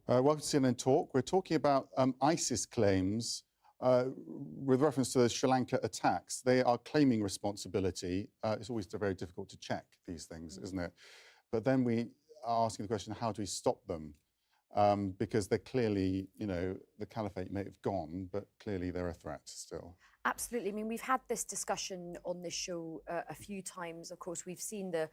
Welcome to CNN Talk. We're talking about ISIS claims with reference to the Sri Lanka attacks. They are claiming responsibility. It's always very difficult to check these things, isn't it? But then we are asking the question, how do we stop them? Because they're clearly, the caliphate may have gone, but clearly they're a threat still. Absolutely. I mean, we've had this discussion on this show a few times. Of course, we've seen the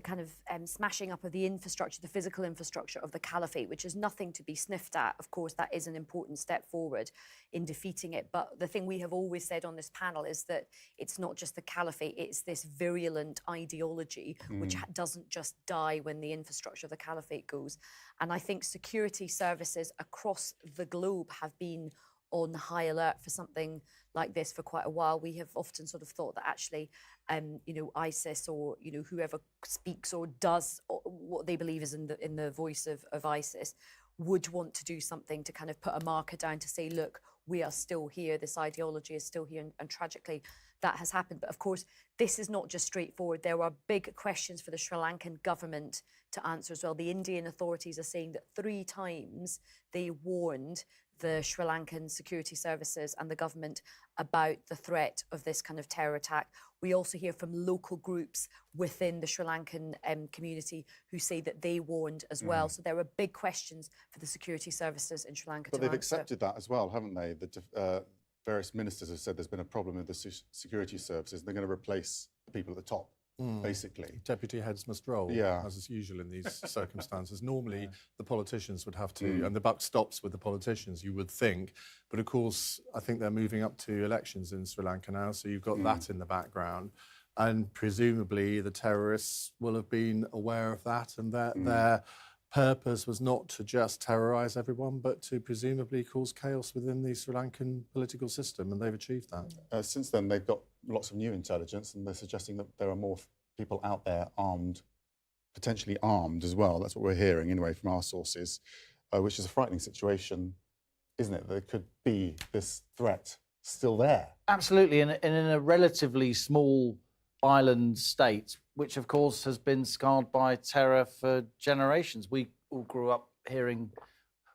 kind of smashing up of the infrastructure, the physical infrastructure of the caliphate, which is nothing to be sniffed at. Of course, that is an important step forward in defeating it. But the thing we have always said on this panel is that it's not just the caliphate, it's this virulent ideology which doesn't just die when the infrastructure of the caliphate goes. And I think security services across the globe have been on high alert for something like this for quite a while. We have often sort of thought that actually, ISIS or, whoever speaks or does what they believe is in the voice of ISIS would want to do something to kind of put a marker down to say, look, we are still here, this ideology is still here, and tragically that has happened. But of course, this is not just straightforward. There are big questions for the Sri Lankan government to answer as well. The Indian authorities are saying that 3 times they warned the Sri Lankan security services and the government about the threat of this kind of terror attack. We also hear from local groups within the Sri Lankan community who say that they warned as well. So there are big questions for the security services in Sri Lanka but to they've answer. accepted that as well, haven't they? The various ministers have said there's been a problem with the security services. They're going to replace the people at the top, basically. Deputy heads must roll, as is usual in these circumstances. Normally, the politicians would have to, and the buck stops with the politicians, you would think. But of course, I think they're moving up to elections in Sri Lanka now, so you've got that in the background. And presumably, the terrorists will have been aware of that, and their purpose was not to just terrorise everyone, but to presumably cause chaos within the Sri Lankan political system, and they've achieved that. Since then, they've got lots of new intelligence, and they're suggesting that there are more people out there armed, potentially armed as well. That's what we're hearing, anyway, from our sources, which is a frightening situation, isn't it? There could be this threat still there. Absolutely, and in a relatively small island state, which of course has been scarred by terror for generations. We all grew up hearing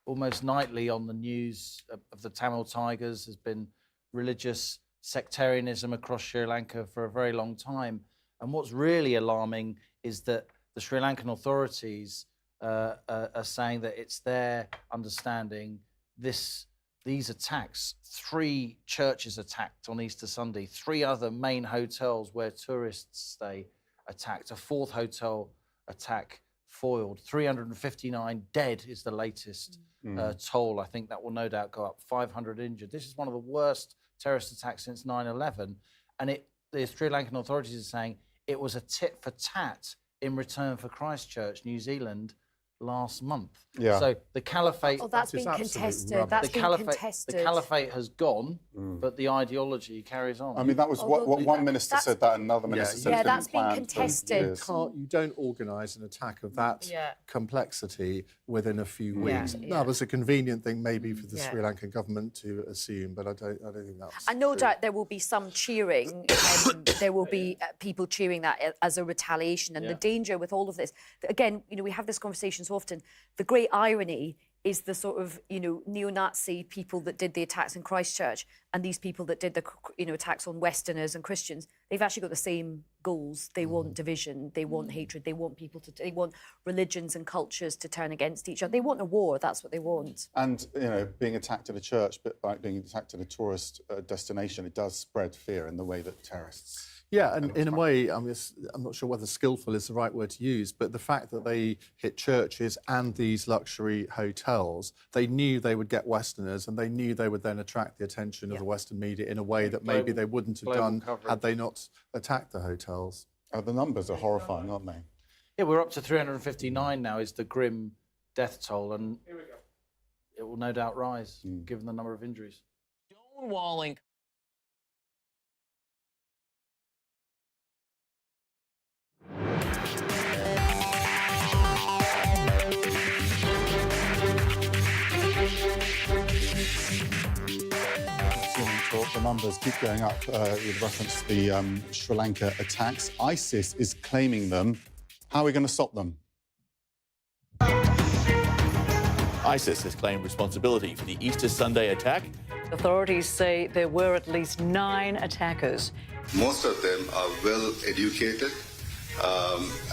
almost nightly on the news of the Tamil Tigers. There's been religious sectarianism across Sri Lanka for a very long time. And what's really alarming is that the Sri Lankan authorities are saying that it's their understanding these attacks, 3 churches attacked on Easter Sunday, 3 other main hotels where tourists stay attacked, a 4th hotel attack foiled, 359 dead is the latest toll. I think that will no doubt go up, 500 injured. This is one of the worst terrorist attacks since 9/11. And the Sri Lankan authorities are saying it was a tit for tat in return for Christchurch, New Zealand, last month. So the caliphate... Oh, that's been contested. The caliphate has gone, but the ideology carries on. I mean, that was what one minister said that, and another minister said yeah, it's that's been planned contested. You don't organise an attack of that complexity within a few weeks. That was a convenient thing maybe for the Sri Lankan government to assume, but I don't think that's And no true. doubt there will be some cheering, there will be people cheering that as a retaliation. And the danger with all of this, again, we have this conversation so often, the great irony is the sort of, neo-Nazi people that did the attacks in Christchurch and these people that did the, attacks on Westerners and Christians, they've actually got the same goals. They want division, they want hatred, they want they want religions and cultures to turn against each other. They want a war, that's what they want. And, being attacked at a church, but like being attacked at a tourist destination, it does spread fear in the way that terrorists... Yeah, and in a way, I'm not sure whether skillful is the right word to use, but the fact that they hit churches and these luxury hotels, they knew they would get Westerners, and they knew they would then attract the attention of the Western media in a way that maybe they wouldn't have done had they not attacked the hotels. The numbers are horrifying, aren't they? Yeah, we're up to 359 now is the grim death toll, and it will no doubt rise, given the number of injuries. Stonewalling. The numbers keep going up with reference to the Sri Lanka attacks. ISIS is claiming them. How are we going to stop them? ISIS has claimed responsibility for the Easter Sunday attack. Authorities say there were at least 9 attackers. Most of them are well educated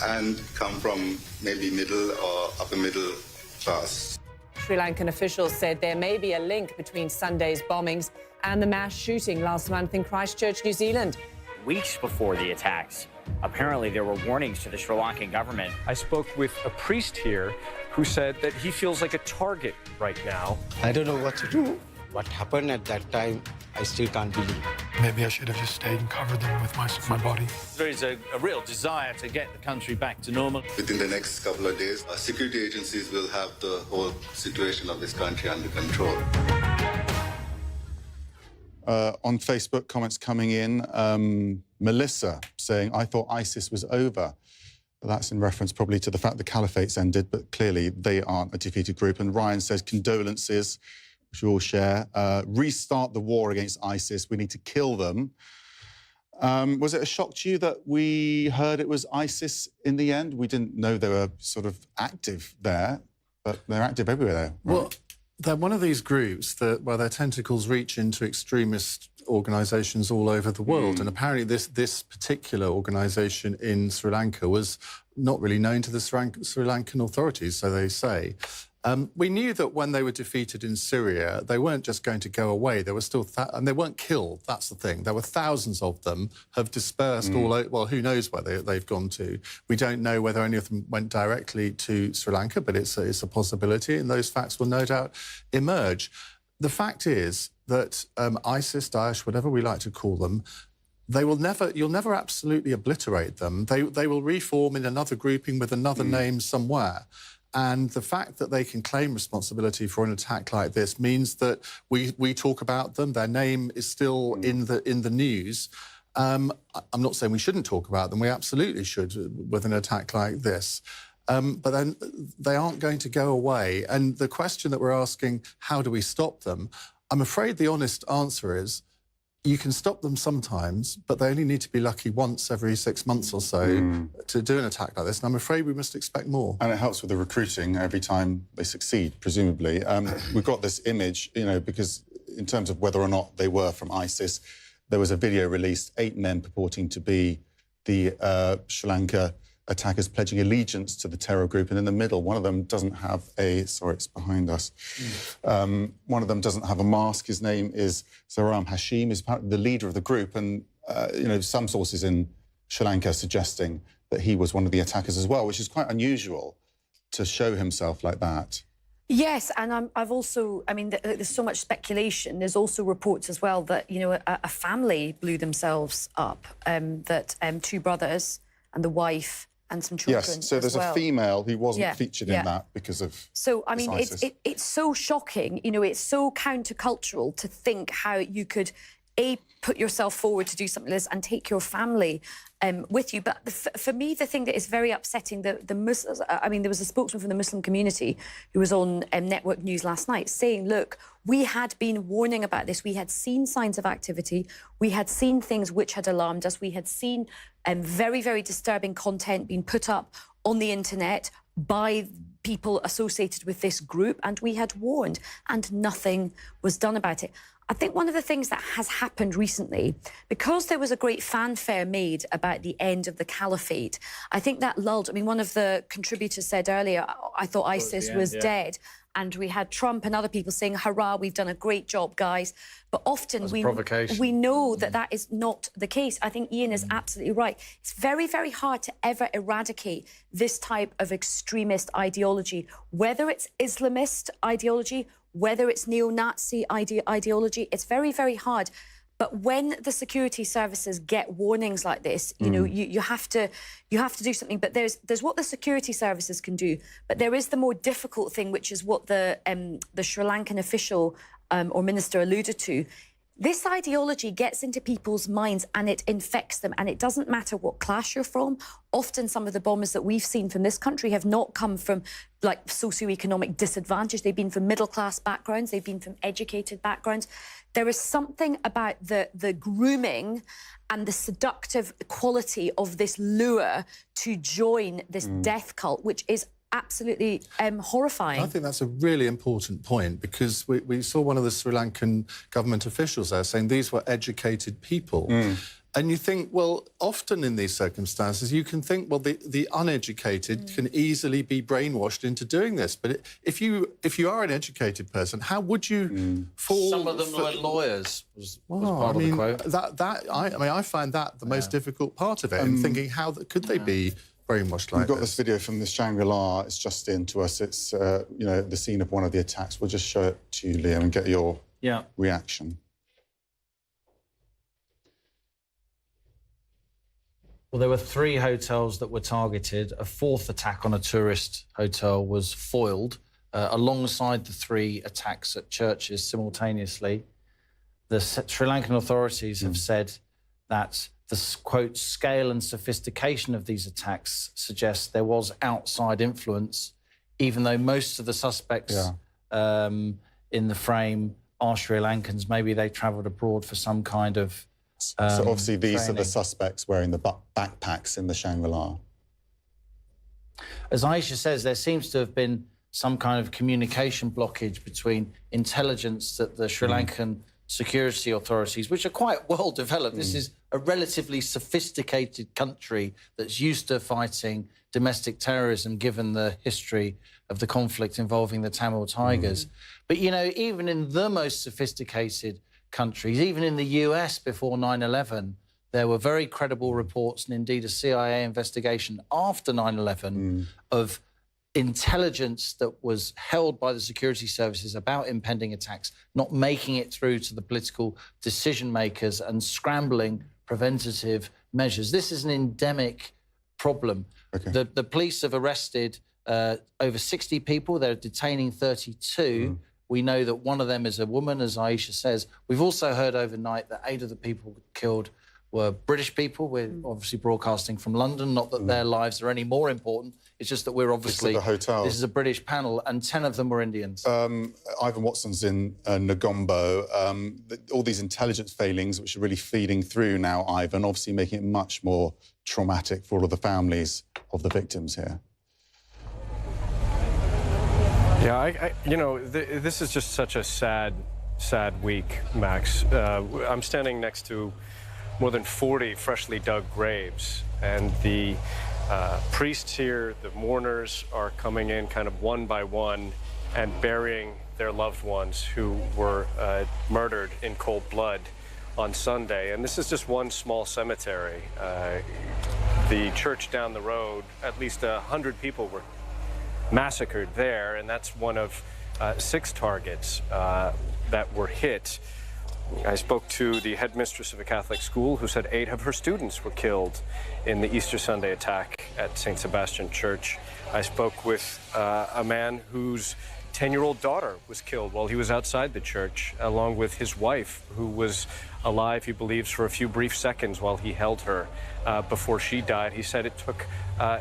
and come from maybe middle or upper middle class. Sri Lankan officials said there may be a link between Sunday's bombings and the mass shooting last month in Christchurch, New Zealand. Weeks before the attacks, apparently there were warnings to the Sri Lankan government. I spoke with a priest here who said that he feels like a target right now. I don't know what to do. What happened at that time, I still can't believe. Maybe I should have just stayed and covered them with my body. There is a real desire to get the country back to normal. Within the next couple of days, security agencies will have the whole situation of this country under control. On Facebook, comments coming in. Melissa saying, I thought ISIS was over. But that's in reference probably to the fact the caliphate's ended, but clearly they aren't a defeated group. And Ryan says, condolences, which we all share. Restart the war against ISIS. We need to kill them. Was it a shock to you that we heard it was ISIS in the end? We didn't know they were sort of active there, but they're active everywhere. Right? Well, they're one of these groups where their tentacles reach into extremist organisations all over the world. And apparently this particular organisation in Sri Lanka was not really known to the Sri Lankan authorities, so they say. We knew that when they were defeated in Syria, they weren't just going to go away. There were still, and they weren't killed. That's the thing. There were thousands of them have dispersed all over. Well, who knows where they've gone to? We don't know whether any of them went directly to Sri Lanka, but it's a possibility, and those facts will no doubt emerge. The fact is that ISIS, Daesh, whatever we like to call them, you'll never absolutely obliterate them. They will reform in another grouping with another name somewhere. And the fact that they can claim responsibility for an attack like this means that we talk about them. Their name is still in the news. I'm not saying we shouldn't talk about them. We absolutely should with an attack like this. But then they aren't going to go away. And the question that we're asking, how do we stop them? I'm afraid the honest answer is, you can stop them sometimes, but they only need to be lucky once every 6 months or so to do an attack like this. And I'm afraid we must expect more. And it helps with the recruiting every time they succeed, presumably. We've got this image, you know, because in terms of whether or not they were from ISIS, there was a video released, 8 men purporting to be the Sri Lanka attackers pledging allegiance to the terror group, and in the middle, one of them doesn't have a... Sorry, it's behind us. One of them doesn't have a mask. His name is Zaram Hashim. He's the leader of the group, and, you know, some sources in Sri Lanka suggesting that he was one of the attackers as well, which is quite unusual to show himself like that. Yes, and I've also, I mean, there's so much speculation. There's also reports as well that, you know, a family blew themselves up, that 2 brothers and the wife and some children. Yes, so there's a female who wasn't featured in that because of So, I mean, it's so shocking, you know, it's so countercultural to think how you could, put yourself forward to do something like this and take your family with you. But for me, the thing that is very upsetting, the Muslims, I mean, there was a spokesman from the Muslim community who was on Network News last night saying, look, we had been warning about this. We had seen signs of activity. We had seen things which had alarmed us. We had seen very, very disturbing content being put up on the internet by people associated with this group, and we had warned, and nothing was done about it. I think one of the things that has happened recently, because there was a great fanfare made about the end of the caliphate, I think that lulled. I mean, one of the contributors said earlier, I thought ISIS was dead. And we had Trump and other people saying, hurrah, we've done a great job, guys. But often we know that that is not the case. I think Ian is absolutely right. It's very, very hard to ever eradicate this type of extremist ideology, whether it's Islamist ideology, whether it's neo-Nazi ideology. It's very, very hard. But when the security services get warnings like this, you know, you have to do something. But there's what the security services can do. But there is the more difficult thing, which is what the Sri Lankan official or minister alluded to. This ideology gets into people's minds and it infects them, and it doesn't matter what class you're from. Often some of the bombers that we've seen from this country have not come from, like, socioeconomic disadvantage. They've been from middle-class backgrounds. They've been from educated backgrounds. There is something about the grooming and the seductive quality of this lure to join this death cult, which is absolutely horrifying. I think that's a really important point, because we saw one of the Sri Lankan government officials there saying these were educated people. And you think, well, often in these circumstances, you can think, well, the uneducated can easily be brainwashed into doing this. But if you are an educated person, how would you fall? Some of them were lawyers. Was part of the quote. I find that the most difficult part of it, and thinking how could they be brainwashed like We've got this video from the Shangri-La. It's just in to us. It's you know, the scene of one of the attacks. We'll just show it to you, Liam, and get your reaction. Well, there were 3 hotels that were targeted. A 4th attack on a tourist hotel was foiled alongside the 3 attacks at churches simultaneously. The Sri Lankan authorities have said that the, quote, scale and sophistication of these attacks suggests there was outside influence, even though most of the suspects in the frame are Sri Lankans. Maybe they travelled abroad for some kind of so obviously these training. are the suspects wearing the backpacks in the Shangri-La. As Aisha says, there seems to have been some kind of communication blockage between intelligence that the Sri Lankan security authorities, which are quite well developed. This is a relatively sophisticated country that's used to fighting domestic terrorism, given the history of the conflict involving the Tamil Tigers. But, you know, even in the most sophisticated countries, even in the US before 9/11, there were very credible reports, and indeed a CIA investigation after 9/11 of intelligence that was held by the security services about impending attacks, not making it through to the political decision makers and scrambling preventative measures. This is an endemic problem. The police have arrested over 60 people. They're detaining 32. We know that one of them is a woman, as Aisha says. We've also heard overnight that 8 of the people killed were British people. We're obviously broadcasting from London, not that their lives are any more important. It's just that we're obviously... the hotel. This is a British panel, and 10 of them were Indians. Ivan Watson's in Negombo. All these intelligence failings, which are really feeding through now, Ivan, obviously making it much more traumatic for all of the families of the victims here. Yeah, you know, this is just such a sad week, Max. I'm standing next to more than 40 freshly dug graves, and the priests here, the mourners, are coming in kind of one by one and burying their loved ones who were murdered in cold blood on Sunday. And this is just one small cemetery. The church down the road, at least 100 people were massacred there, and that's one of 6 targets that were hit. I spoke to the headmistress of a Catholic school who said 8 of her students were killed in the Easter Sunday attack at St. Sebastian Church. I spoke with a man whose 10-year-old daughter was killed while he was outside the church, along with his wife, who was alive, he believes, for a few brief seconds while he held her before she died. He said it took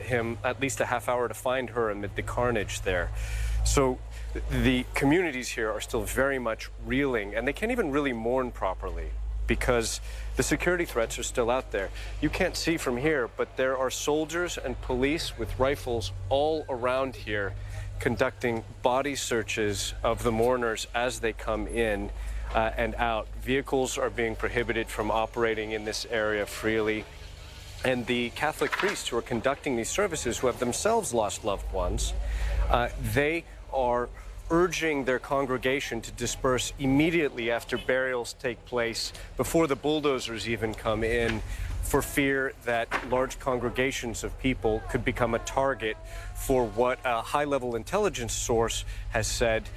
him at least a half hour to find her amid the carnage there. So the communities here are still very much reeling, and they can't even really mourn properly because the security threats are still out there. You can't see from here, but there are soldiers and police with rifles all around here conducting body searches of the mourners as they come in and out. Vehicles are being prohibited from operating in this area freely. And the Catholic priests who are conducting these services, who have themselves lost loved ones, they are urging their congregation to disperse immediately after burials take place, before the bulldozers even come in, for fear that large congregations of people could become a target for what a high-level intelligence source has said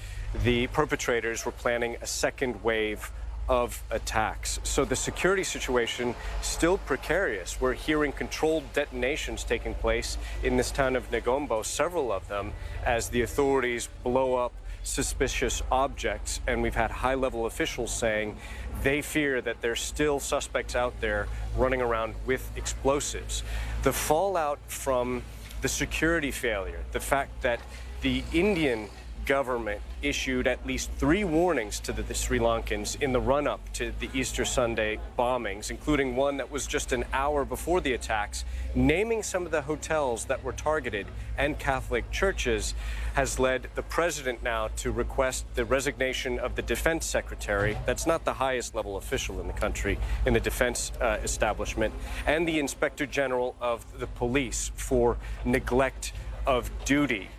the perpetrators were planning a second wave of attacks. So the security situation still precarious. We're hearing controlled detonations taking place in this town of Negombo, several of them, as the authorities blow up suspicious objects. And we've had high-level officials saying they fear that there's still suspects out there running around with explosives. The fallout from the security failure, the fact that the Indian government issued at least 3 warnings to the Sri Lankans in the run-up to the Easter Sunday bombings, including one that was just an hour before the attacks, naming some of the hotels that were targeted and Catholic churches, has led the president now to request the resignation of the defense secretary. That's not the highest level official in the country, in the defense establishment, and the inspector general of the police for neglect of duty.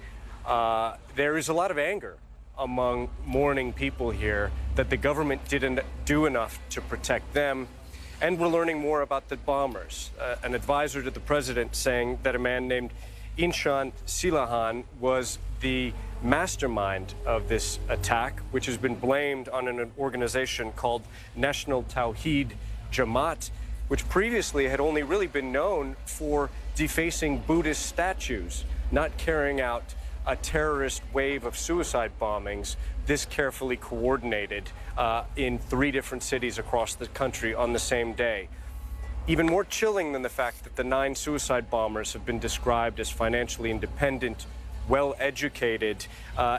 There is a lot of anger among mourning people here that the government didn't do enough to protect them. And we're learning more about the bombers. An advisor to the president saying that a man named Inshan Silahan was the mastermind of this attack, which has been blamed on an organization called National Tawhid Jamaat, which previously had only really been known for defacing Buddhist statues, not carrying out a terrorist wave of suicide bombings this carefully coordinated in 3 different cities across the country on the same day. Even more chilling than the fact that the 9 suicide bombers have been described as financially independent, well-educated,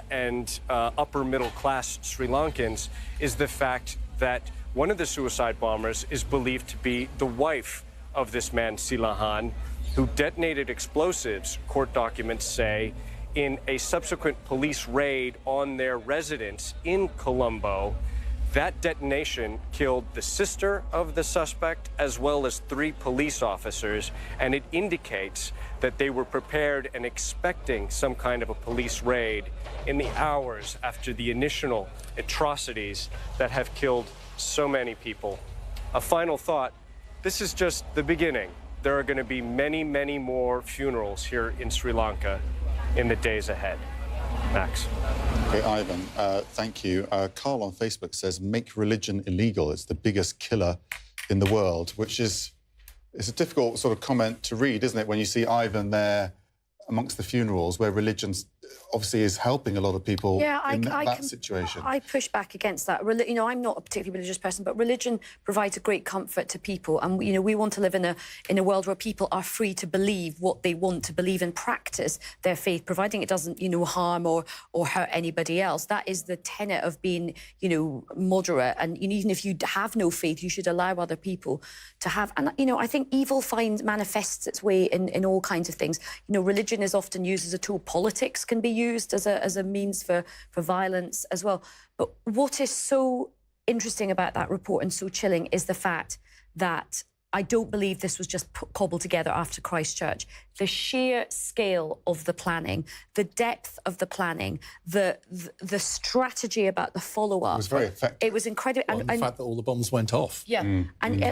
and upper-middle-class Sri Lankans is the fact that one of the suicide bombers is believed to be the wife of this man, Silahan, who detonated explosives, court documents say, in a subsequent police raid on their residence in Colombo. That detonation killed the sister of the suspect as well as 3 police officers, and it indicates that they were prepared and expecting some kind of a police raid in the hours after the initial atrocities that have killed so many people. A final thought, this is just the beginning. There are going to be many, many more funerals here in Sri Lanka in the days ahead. Max. Okay, Ivan, thank you. Carl on Facebook says, make religion illegal. It's the biggest killer in the world, which is it's a difficult sort of comment to read, isn't it, when you see Ivan there amongst the funerals where religion obviously is helping a lot of people in that situation. I push back against that. You know, I'm not a particularly religious person, but religion provides a great comfort to people. And, you know, we want to live in a world where people are free to believe what they want to believe and practice their faith, providing it doesn't, you know, harm or hurt anybody else. That is the tenet of being, you know, moderate. And even if you have no faith, you should allow other people to have. And, you know, I think evil manifests its way in all kinds of things. You know, religion is often used as a tool. Politics can be used as a means for violence as well. But what is so interesting about that report and so chilling is the fact that I don't believe this was just cobbled together after Christchurch. The sheer scale of the planning, the depth of the planning, the strategy about the follow-up. It was very effective. It was incredible. Well, and the fact that all the bombs went off. Yeah. And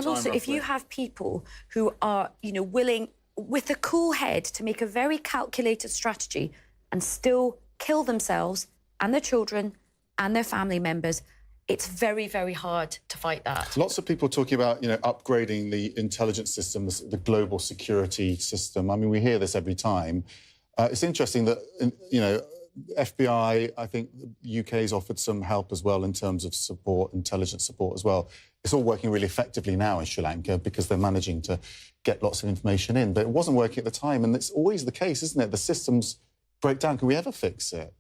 also, if you have people who are, you know, willing, with a cool head, to make a very calculated strategy and still kill themselves and their children and their family members, it's very, very hard to fight that. Lots of people talking about, you know, upgrading the intelligence systems, the global security system. I mean, we hear this every time. It's interesting that, you know, FBI, I think the UK's offered some help as well in terms of support, intelligence support as well. It's all working really effectively now in Sri Lanka because they're managing to get lots of information in. But it wasn't working at the time, and it's always the case, isn't it? The systems break down. Can we ever fix it?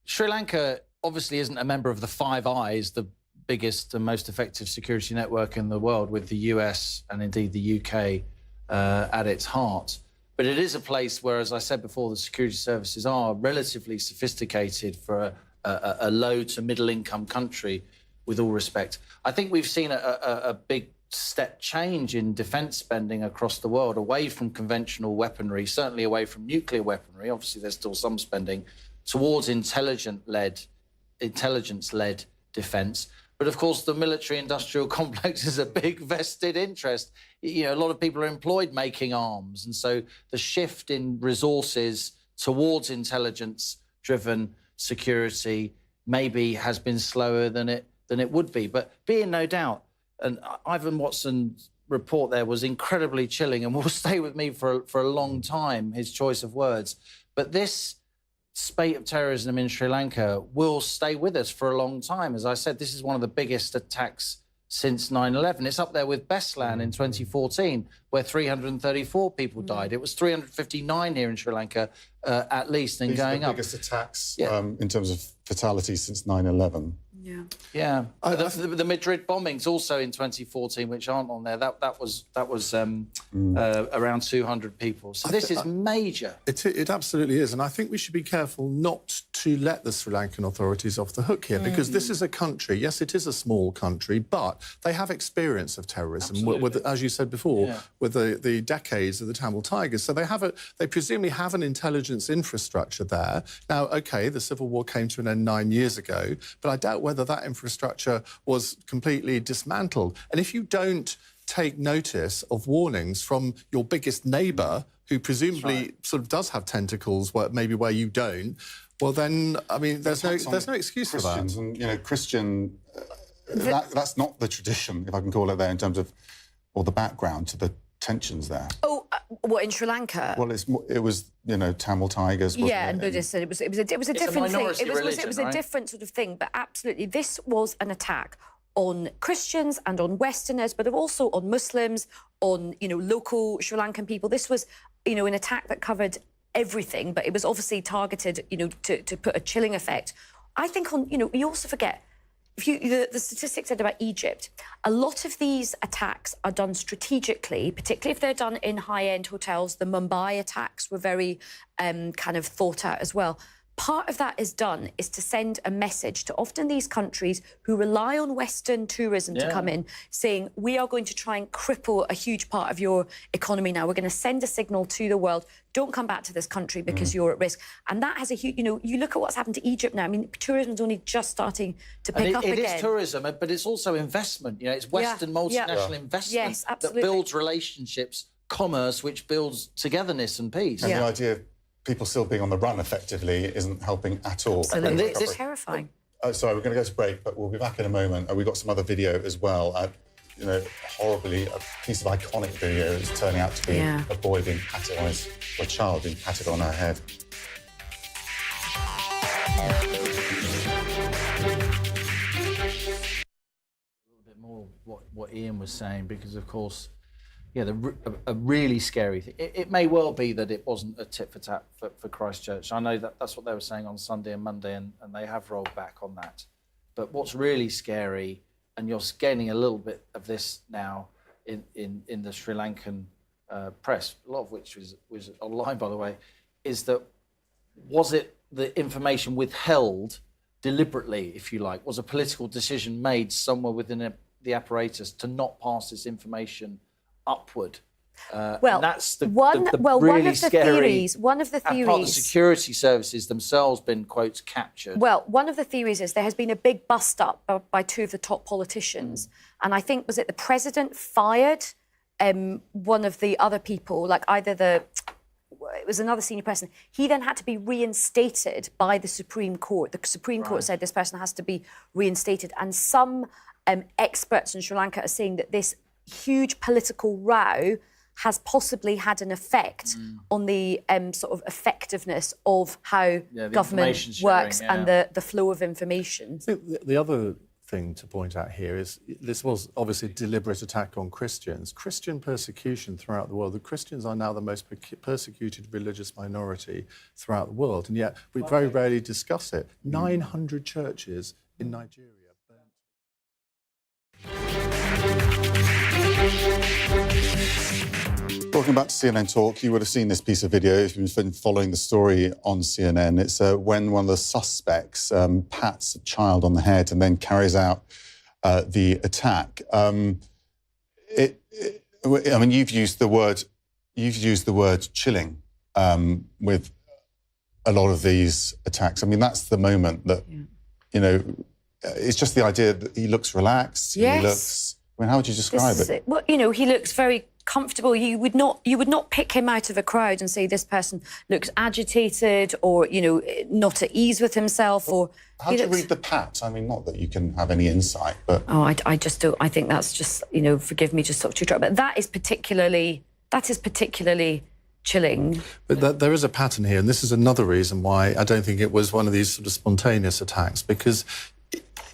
Sri Lanka obviously isn't a member of the Five Eyes, the biggest and most effective security network in the world, with the US and indeed the UK at its heart. But it is a place where, as I said before, the security services are relatively sophisticated for a low to middle income country, with all respect. I think we've seen a big step change in defence spending across the world, away from conventional weaponry, certainly away from nuclear weaponry. Obviously, there's still some spending towards intelligence-led defence. But, of course, the military-industrial complex is a big vested interest. You know, a lot of people are employed making arms. And so the shift in resources towards intelligence-driven security maybe has been slower than it would be. But be in no doubt, and Ivan Watson's report there was incredibly chilling and will stay with me for a long time, his choice of words. But this spate of terrorism in Sri Lanka will stay with us for a long time. As I said, this is one of the biggest attacks since 9/11. It's up there with Beslan in 2014, where 334 people died. It was 359 here in Sri Lanka, at least, and These going are the up. biggest attacks in terms of fatalities since 9/11. Yeah. The Madrid bombings also in 2014, which aren't on there. That was around 200 people. So this is major. It absolutely is, and I think we should be careful not to let the Sri Lankan authorities off the hook here, because this is a country. Yes, it is a small country, but they have experience of terrorism, with, as you said before, with the decades of the Tamil Tigers. So they presumably have an intelligence infrastructure there. Now, OK, the civil war came to an end 9 years ago, but I doubt whether that infrastructure was completely dismantled. And if you don't take notice of warnings from your biggest neighbour, who presumably sort of does have tentacles maybe where you don't, well then, I mean, there's no excuse for that. And, you know, Christian, that's not the tradition, if I can call it there, in terms of, or the background to the tensions there. Oh, what, in Sri Lanka? Well, it was, you know, Tamil Tigers. Yeah, and Buddhists, and it was a different thing. It was a different sort of thing, but absolutely, this was an attack on Christians and on Westerners, but also on Muslims, on, you know, local Sri Lankan people. This was, you know, an attack that covered everything, but it was obviously targeted, you know, to put a chilling effect. I think on, you know, you also forget, the statistics said about Egypt, a lot of these attacks are done strategically, particularly if they're done in high-end hotels. The Mumbai attacks were very kind of thought out as well. Part of that is to send a message to often these countries who rely on Western tourism to come in, saying, we are going to try and cripple a huge part of your economy now. We're going to send a signal to the world, don't come back to this country because you're at risk. And that has a huge, you know, you look at what's happened to Egypt now. I mean, tourism's only just starting to pick up again. It is tourism, but it's also investment. You know, it's Western multinational investment that builds relationships, commerce, which builds togetherness and peace. And the idea of people still being on the run effectively isn't helping at all. Absolutely. It's terrifying. Sorry, we're going to go to break, but we'll be back in a moment. We've got some other video as well. You know, horribly, a piece of iconic video is turning out to be a boy being patted on his, or a child being patted on her head. A little bit more what Ian was saying, because of course, a really scary thing. It may well be that it wasn't a tit for tat for Christchurch. I know that's what they were saying on Sunday and Monday, and they have rolled back on that. But what's really scary, and you're gaining a little bit of this now in the Sri Lankan press, a lot of which was online, by the way, is that was it the information withheld deliberately, if you like? Was a political decision made somewhere within the apparatus to not pass this information upward? Well, that's one of the theories. Part of the security services themselves been, quotes, captured. Well, one of the theories is there has been a big bust up by two of the top politicians, and I think, was it the president fired one of the other people, like it was another senior person. He then had to be reinstated by the Supreme Court. The Supreme Court said this person has to be reinstated, and some experts in Sri Lanka are saying that this huge political row has possibly had an effect on the sort of effectiveness of how government works and the flow of information. The other thing to point out here is this was obviously a deliberate attack on Christians. Christian persecution throughout the world. The Christians are now the most persecuted religious minority throughout the world, and yet we very rarely discuss it. 900 churches in Nigeria. Welcome back to CNN Talk. You would have seen this piece of video if you've been following the story on CNN. It's when one of the suspects pats a child on the head and then carries out the attack. I mean, you've used the word chilling with a lot of these attacks. I mean, that's the moment that you know. It's just the idea that he looks relaxed. Yes. He looks. I mean, how would you describe it? Well, you know, he looks very comfortable. You would not pick him out of a crowd and say this person looks agitated or, you know, not at ease with himself. Or how do you read the pat? I mean, not that you can have any insight, but I just don't. I think that's just, you know, forgive me, just sort of too dry. But that is particularly chilling. But there is a pattern here, and this is another reason why I don't think it was one of these sort of spontaneous attacks, because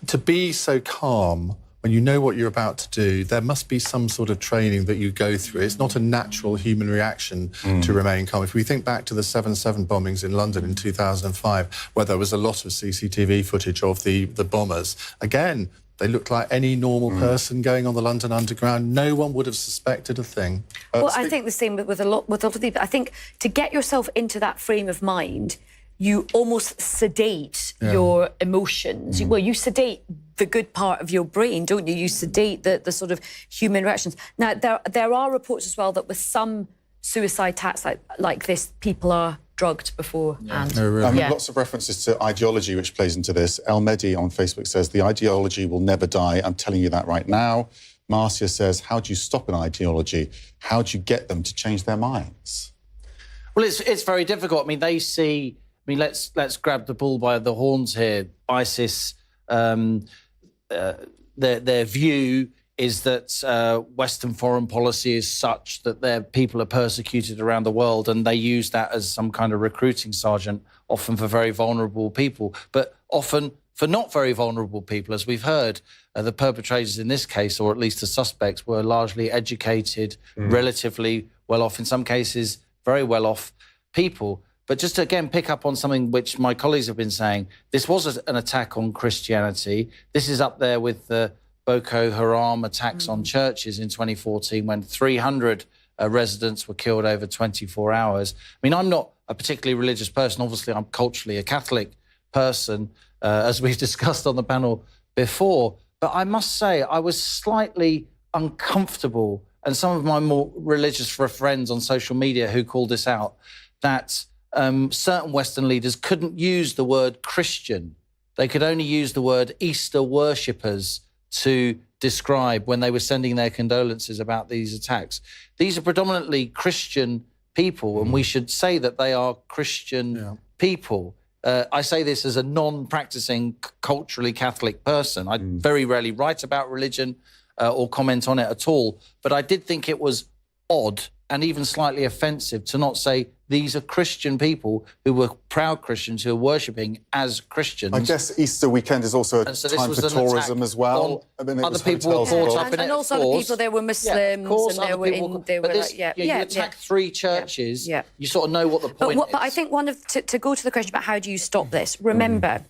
to be so calm when you know what you're about to do, there must be some sort of training that you go through. It's not a natural human reaction to remain calm. If we think back to the 7/7 bombings in London in 2005, where there was a lot of CCTV footage of the bombers, again, they looked like any normal person going on the London Underground. No one would have suspected a thing. Well, I think the same with a lot of people. I think to get yourself into that frame of mind, you almost sedate your emotions. Well, you sedate the good part of your brain, don't you? You sedate the sort of human reactions. Now, there are reports as well that with some suicide attacks like this, people are drugged before. Lots of references to ideology, which plays into this. El Mehdi on Facebook says, the ideology will never die. I'm telling you that right now. Marcia says, how do you stop an ideology? How do you get them to change their minds? Well, it's very difficult. I mean, they see... I mean, let's grab the bull by the horns here. ISIS, their view is that Western foreign policy is such that their people are persecuted around the world, and they use that as some kind of recruiting sergeant, often for very vulnerable people, but often for not very vulnerable people. As we've heard, the perpetrators in this case, or at least the suspects, were largely educated, relatively well-off, in some cases very well-off people. But just to, again, pick up on something which my colleagues have been saying, this was an attack on Christianity. This is up there with the Boko Haram attacks on churches in 2014, when 300 residents were killed over 24 hours. I mean, I'm not a particularly religious person. Obviously, I'm culturally a Catholic person, as we've discussed on the panel before. But I must say, I was slightly uncomfortable, and some of my more religious friends on social media who called this out, that certain Western leaders couldn't use the word Christian. They could only use the word Easter worshippers to describe when they were sending their condolences about these attacks. These are predominantly Christian people, and we should say that they are Christian people. I say this as a non-practicing, culturally Catholic person. I very rarely write about religion or comment on it at all, but I did think it was odd and even slightly offensive to not say these are Christian people who were proud Christians who are worshipping as Christians. I guess Easter weekend is also a time for tourism as well. I mean, other people were caught up in it, and also other people, there were Muslims, and they were you attack three churches, you sort of know what the point is. But I think to go to the question about how do you stop this, remember,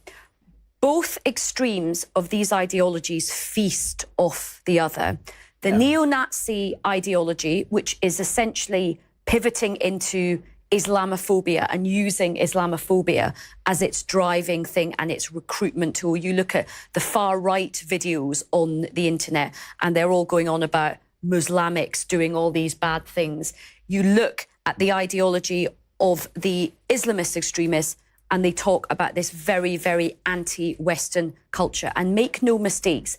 both extremes of these ideologies feast off the other. The neo-Nazi ideology, which is essentially pivoting into Islamophobia and using Islamophobia as its driving thing and its recruitment tool. You look at the far-right videos on the internet, and they're all going on about Muslimics doing all these bad things. You look at the ideology of the Islamist extremists, and they talk about this very, very anti-Western culture. And make no mistakes,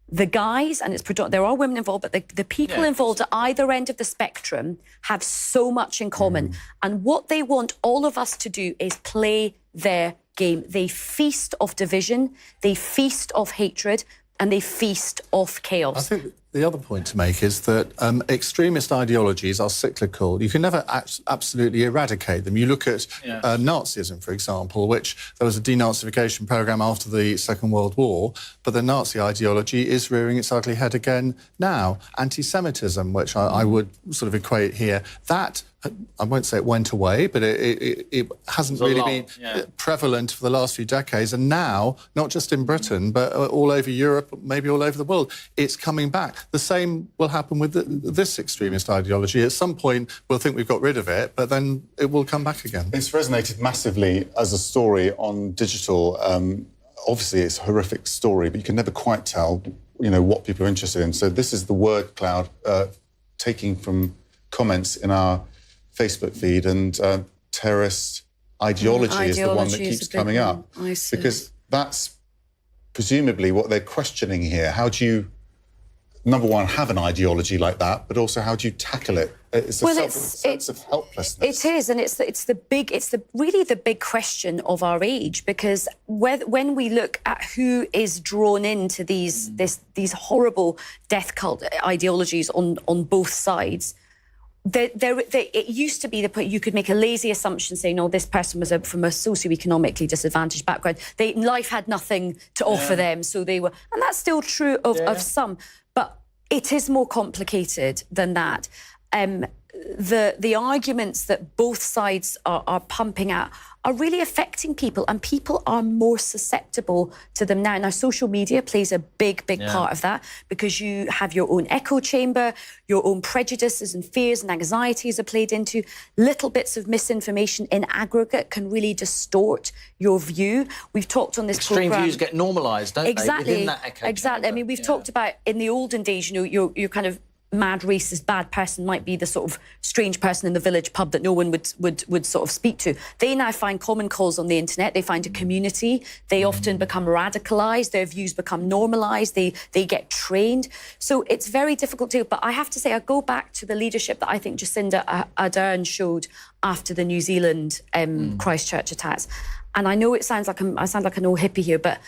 the guys, and there are women involved, but the people involved at either end of the spectrum have so much in common. And what they want all of us to do is play their game. They feast off division, they feast off hatred, and they feast off chaos. I think the other point to make is that extremist ideologies are cyclical. You can never absolutely eradicate them. You look at Nazism, for example, which there was a denazification program after the Second World War, but the Nazi ideology is rearing its ugly head again now. Anti-Semitism, which I would sort of equate here, that, I won't say it went away, but it hasn't really been prevalent for the last few decades. And now, not just in Britain, but all over Europe, maybe all over the world, it's coming back. The same will happen with this extremist ideology. At some point, we'll think we've got rid of it, but then it will come back again. It's resonated massively as a story on digital. Obviously, it's a horrific story, but you can never quite tell, what people are interested in. So this is the word cloud taking from comments in our Facebook feed, and terrorist ideology is the one that keeps coming up. Because that's presumably what they're questioning here. How do you, number one, have an ideology like that, but also how do you tackle it? It's a sense of helplessness. It is, and it's really the big question of our age, because when we look at who is drawn into these horrible death cult ideologies on both sides, it used to be that you could make a lazy assumption saying, oh, this person was from a socioeconomically disadvantaged background. Life had nothing to offer them, so they were... And that's still true of some, but it is more complicated than that. The arguments that both sides are pumping out are really affecting people, and people are more susceptible to them now. Now, social media plays a big part of that, because you have your own echo chamber, your own prejudices and fears and anxieties are played into. Little bits of misinformation in aggregate can really distort your view. We've talked on this Extreme programme... views get normalised, don't they, within that echo chamber? I mean, we've talked about, in the olden days, you know, you're kind of mad, racist, bad person might be the sort of strange person in the village pub that no one would sort of speak to. They now find common cause on the internet. They find a community. They often become radicalised. Their views become normalised. They get trained. So it's very difficult to... But I have to say, I go back to the leadership that I think Jacinda Ardern showed after the New Zealand Christchurch attacks. And I know it sounds like I sound like an old hippie here, but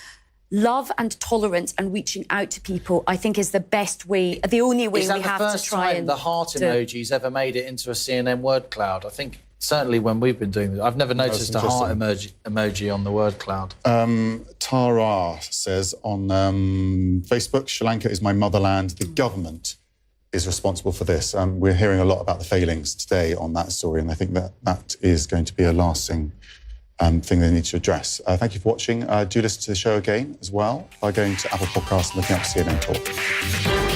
love and tolerance and reaching out to people, I think, is the best way, the only way we have to try and... Is that the first time the heart emoji's ever made it into a CNN word cloud? I think certainly when we've been doing this, I've never noticed a heart emoji on the word cloud. Tara says on Facebook, Sri Lanka is my motherland. The government is responsible for this. We're hearing a lot about the failings today on that story, and I think that is going to be a lasting thing they need to address. Thank you for watching. Do listen to the show again as well by going to Apple Podcasts and looking up CNN Talk.